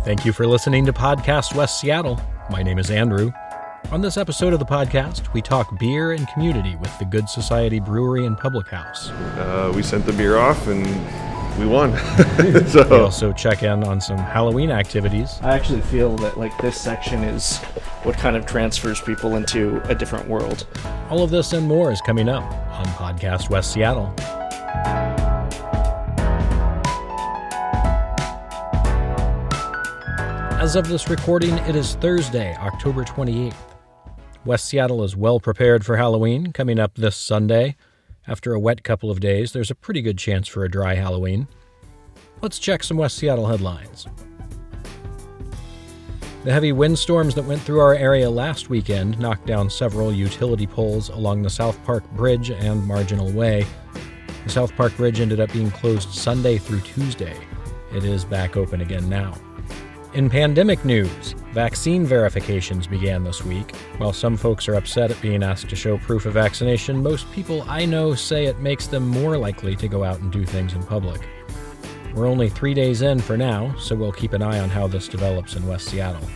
Thank you for listening to Podcast West Seattle. My name is Andrew. On this episode of the podcast, we talk beer and community with the Good Society Brewery and Public House. We sent the beer off and we won. We also check in on some Halloween activities. I actually feel that this section is what kind of transfers people into a different world. All of this and more is coming up on Podcast West Seattle. As of this recording, it is Thursday, October 28th. West Seattle is well prepared for Halloween, coming up this Sunday. After a wet couple of days, there's a pretty good chance for a dry Halloween. Let's check some West Seattle headlines. The heavy windstorms that went through our area last weekend knocked down several utility poles along the South Park Bridge and Marginal Way. The South Park Bridge ended up being closed Sunday through Tuesday. It is back open again now. In pandemic news, vaccine verifications began this week. While some folks are upset at being asked to show proof of vaccination, most people I know say it makes them more likely to go out and do things in public. We're only 3 days in for now, so we'll keep an eye on how this develops in West Seattle.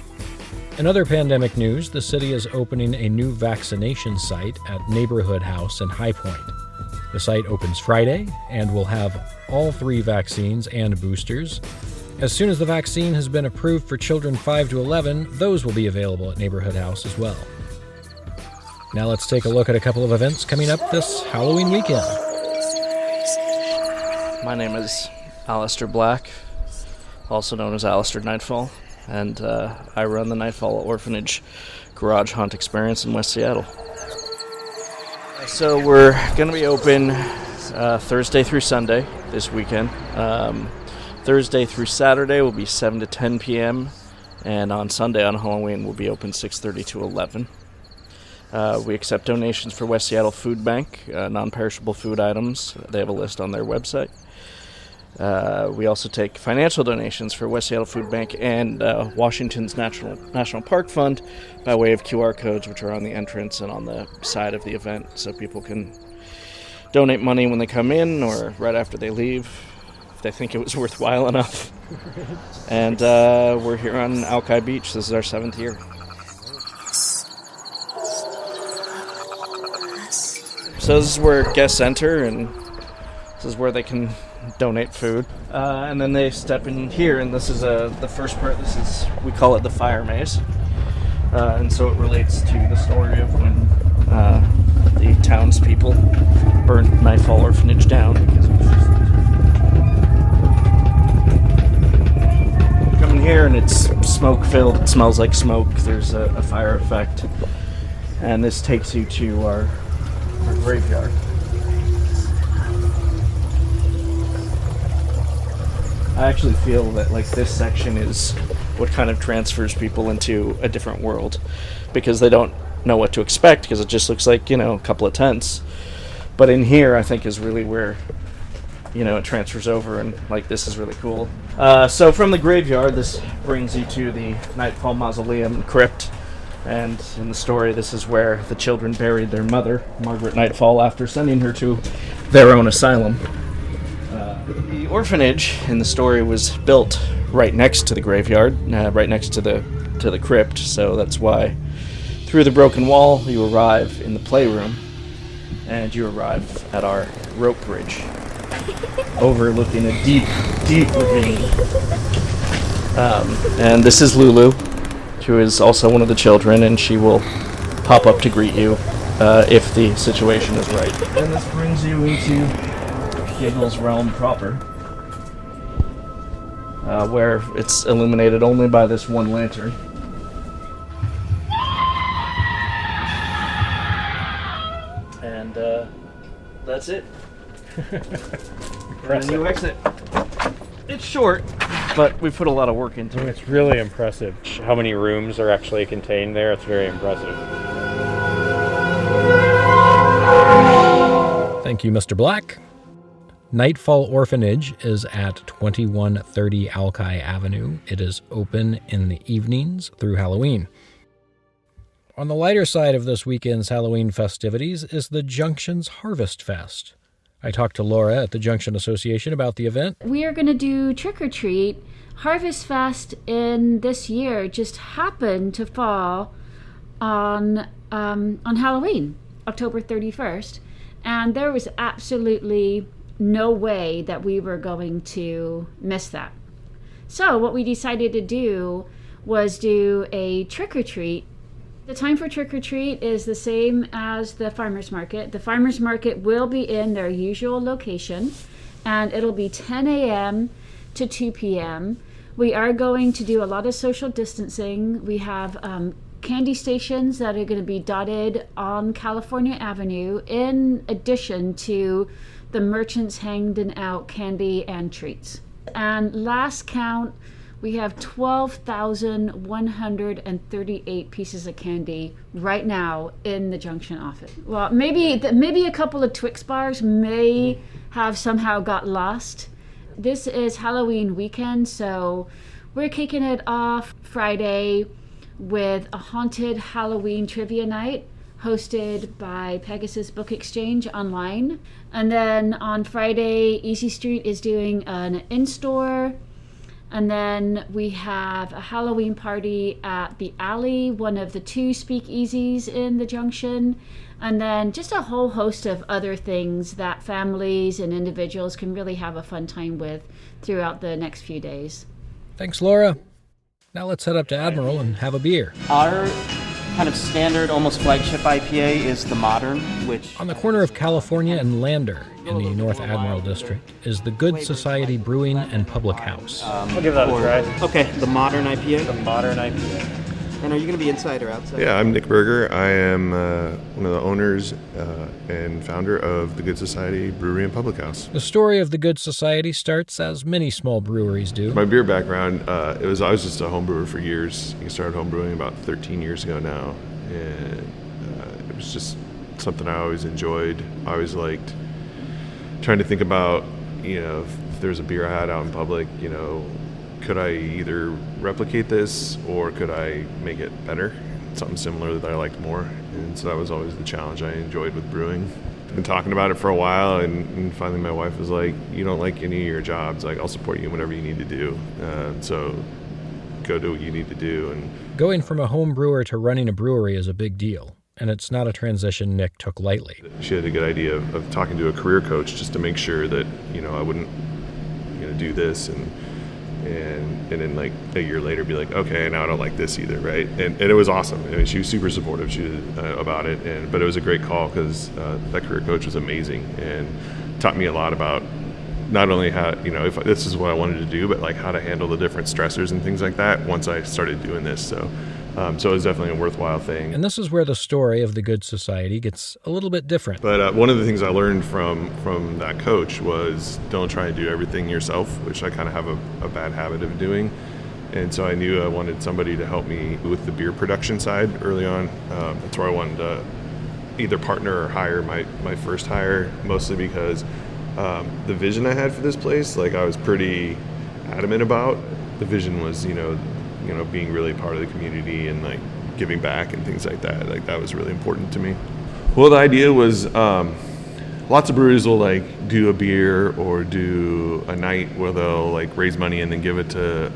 In other pandemic news, the city is opening a new vaccination site at Neighborhood House in High Point. The site opens Friday and will have all 3 vaccines and boosters. As soon as the vaccine has been approved for children 5 to 11, those will be available at Neighborhood House as well. Now let's take a look at a couple of events coming up this Halloween weekend. My name is Alistair Black, also known as Alistair Nightfall, and I run the Nightfall Orphanage Garage Hunt Experience in West Seattle. So we're going to be open Thursday through Sunday this weekend. Thursday through Saturday will be 7 to 10 p.m., and on Sunday on Halloween we'll be open 6:30 to 11. We accept donations for West Seattle Food Bank, non-perishable food items. They have a list on their website. We also take financial donations for West Seattle Food Bank and Washington's National Park Fund by way of QR codes, which are on the entrance and on the side of the event, so people can donate money when they come in or right after they leave, if they think it was worthwhile enough. And we're here on Alki Beach. This is our 7th year. So this is where guests enter, and this is where they can donate food. And then they step in here, and this is the first part. We call it the fire maze. And so it relates to the story of when the townspeople burned Nightfall Orphanage down. Coming here, and it's smoke-filled. It smells like smoke. There's a fire effect. And this takes you to our graveyard. I actually feel that this section is what kind of transfers people into a different world, because they don't know what to expect, because it just looks like, a couple of tents. But in here, I think, is really where it transfers over, and this is really cool. So from the graveyard, this brings you to the Nightfall Mausoleum and Crypt. And in the story, this is where the children buried their mother, Margaret Nightfall, after sending her to their own asylum. The orphanage in the story was built right next to the graveyard, right next to the crypt. So that's why through the broken wall you arrive in the playroom, and you arrive at our rope bridge, overlooking a deep, deep ravine. And this is Lulu, who is also one of the children, and she will pop up to greet you if the situation is right. And this brings you into Giggle's realm proper, where it's illuminated only by this one lantern. And that's it. And then you exit. It's short, but we put a lot of work into it. It's really impressive how many rooms are actually contained there. It's very impressive. Thank you, Mr. Black. Nightfall Orphanage is at 2130 Alki Avenue. It is open in the evenings through Halloween. On the lighter side of this weekend's Halloween festivities is the Junction's Harvest Fest. I talked to Laura at the Junction Association about the event. We are going to do Trick or Treat. Harvest Fest in this year just happened to fall on Halloween, October 31st, and there was absolutely no way that we were going to miss that. So what we decided to do was do a trick or treat. The time for trick or treat is the same as the farmers market. The farmers market will be in their usual location, and it'll be 10 a.m. to 2 p.m. We are going to do a lot of social distancing. We have candy stations that are going to be dotted on California Avenue, in addition to the merchants handing out candy and treats. And last count, we have 12,138 pieces of candy right now in the Junction office. Well, maybe a couple of Twix bars may have somehow got lost. This is Halloween weekend, so we're kicking it off Friday with a haunted Halloween trivia night hosted by Pegasus Book Exchange online. And then on Friday, Easy Street is doing an in-store. And then we have a Halloween party at the Alley, one of the 2 speakeasies in the Junction. And then just a whole host of other things that families and individuals can really have a fun time with throughout the next few days. Thanks, Laura. Now let's head up to Admiral and have a beer. Our kind of standard, almost flagship IPA is the Modern, which... On the corner of California and Lander in the North Admiral district is the Good Society Brewing and Public House. I'll give that a try. Okay, the Modern IPA. The Modern IPA. And are you going to be inside or outside? Yeah, I'm Nick Berger. I am one of the owners and founder of the Good Society Brewery and Public House. The story of the Good Society starts as many small breweries do. My beer background, I was just a home brewer for years. I started home brewing about 13 years ago now, and it was just something I always enjoyed. I always liked trying to think about, if there's a beer I had out in public, could I either replicate this or could I make it better? Something similar that I liked more. And so that was always the challenge I enjoyed with brewing. I've been talking about it for a while, and finally my wife was like, you don't like any of your jobs, like I'll support you in whatever you need to do. So go do what you need to do. And going from a home brewer to running a brewery is a big deal, and it's not a transition Nick took lightly. She had a good idea of talking to a career coach just to make sure that, I wouldn't, do this and then like a year later be like, okay, now I don't like this either, right? And it was awesome. I mean, she was super supportive about it, but it was a great call because that career coach was amazing and taught me a lot about not only how, if this is what I wanted to do, but like how to handle the different stressors and things like that once I started doing this. So it was definitely a worthwhile thing. And this is where the story of the Good Society gets a little bit different. But one of the things I learned from that coach was don't try to do everything yourself, which I kind of have a bad habit of doing. And so I knew I wanted somebody to help me with the beer production side early on. That's where I wanted to either partner or hire my first hire, mostly because the vision I had for this place, like I was pretty adamant about. The vision was, being really part of the community and like giving back and things like that. Like that was really important to me. Well, the idea was lots of breweries will like do a beer or do a night where they'll like raise money and then give it to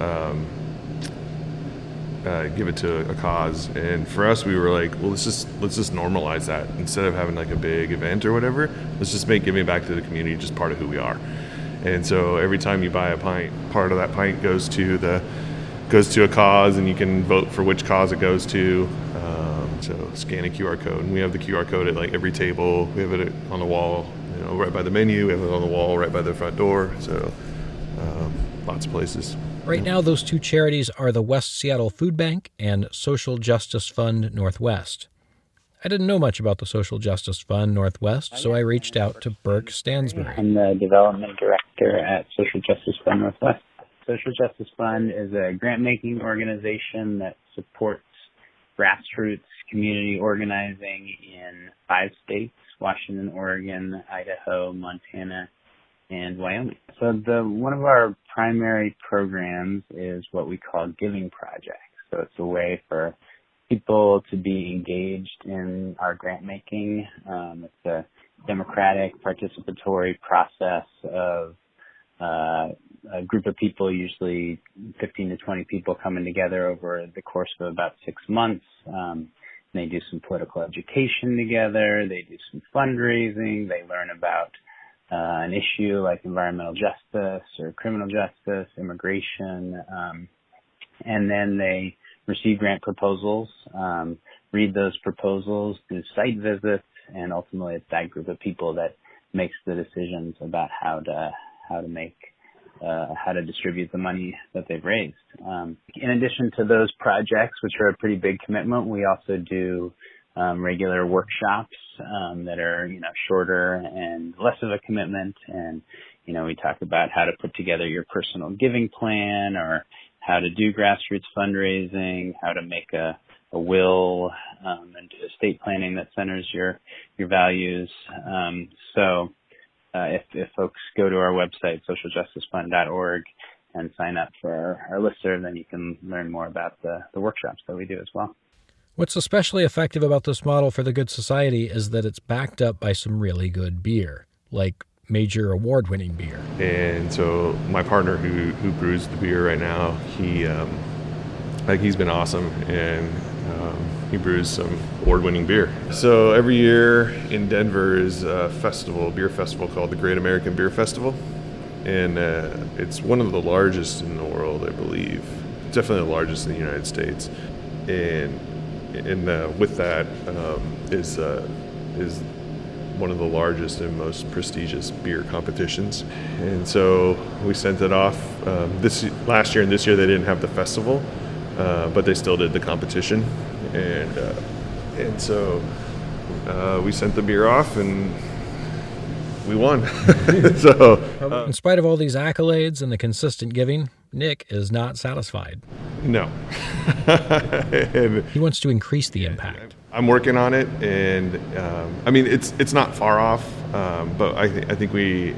a cause. And for us, we were like, well, let's just normalize that instead of having like a big event or whatever. Let's just make giving back to the community just part of who we are. And so every time you buy a pint, part of that pint goes to a cause, and you can vote for which cause it goes to. So scan a QR code, and we have the QR code at like every table. We have it on the wall, right by the menu. We have it on the wall right by the front door. So lots of places. Right now, those 2 charities are the West Seattle Food Bank and Social Justice Fund Northwest. I didn't know much about the Social Justice Fund Northwest, so I reached out to Burke Stansbury. I'm the development director at Social Justice Fund Northwest. Social Justice Fund is a grant-making organization that supports grassroots community organizing in 5 states: Washington, Oregon, Idaho, Montana, and Wyoming. So one of our primary programs is what we call Giving Projects. So it's a way for people to be engaged in our grant making. It's a democratic, participatory process of a group of people, usually 15 to 20 people, coming together over the course of about 6 months. They do some political education together. They do some fundraising. They learn about an issue like environmental justice or criminal justice, immigration, and then they receive grant proposals, read those proposals, do site visits, and ultimately it's that group of people that makes the decisions about how to distribute the money that they've raised. In addition to those projects, which are a pretty big commitment, we also do regular workshops that are, shorter and less of a commitment. And, we talk about how to put together your personal giving plan, or how to do grassroots fundraising, how to make a will, and do estate planning that centers your values. If folks go to our website, socialjusticefund.org, and sign up for our listserv, then you can learn more about the workshops that we do as well. What's especially effective about this model for the Good Society is that it's backed up by some really good beer, like major award-winning beer. And so my partner who brews the beer right now, he's been awesome, and he brews some award-winning beer. So every year in Denver is a beer festival called the Great American Beer Festival, and it's one of the largest in the world, I believe. Definitely the largest in the United States, and with that is one of the largest and most prestigious beer competitions. And so we sent it off last year, and this year they didn't have the festival, but they still did the competition. And so we sent the beer off, and we won. In spite of all these accolades and the consistent giving, Nick is not satisfied. No. He wants to increase the impact. I'm working on it, and it's not far off, but I think we,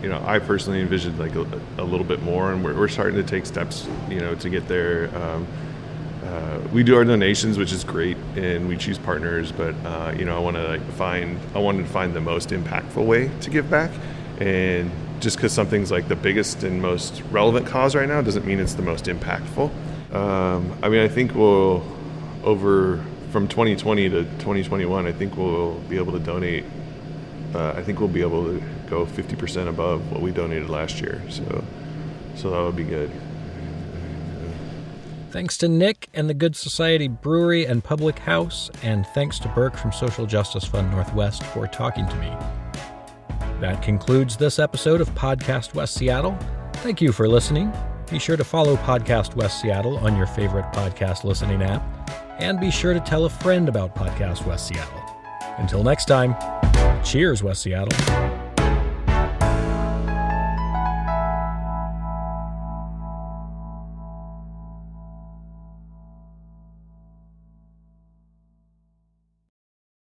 I personally envisioned like a little bit more, and we're starting to take steps, to get there. We do our donations, which is great, and we choose partners, but I wanted to find the most impactful way to give back. And just because something's like the biggest and most relevant cause right now doesn't mean it's the most impactful. I think from 2020 to 2021, I think we'll be able to donate. I think we'll be able to go 50% above what we donated last year. So that would be good. Thanks to Nick and the Good Society Brewery and Public House, and thanks to Burke from Social Justice Fund Northwest for talking to me. That concludes this episode of Podcast West Seattle. Thank you for listening. Be sure to follow Podcast West Seattle on your favorite podcast listening app, and be sure to tell a friend about Podcast West Seattle. Until next time, cheers, West Seattle.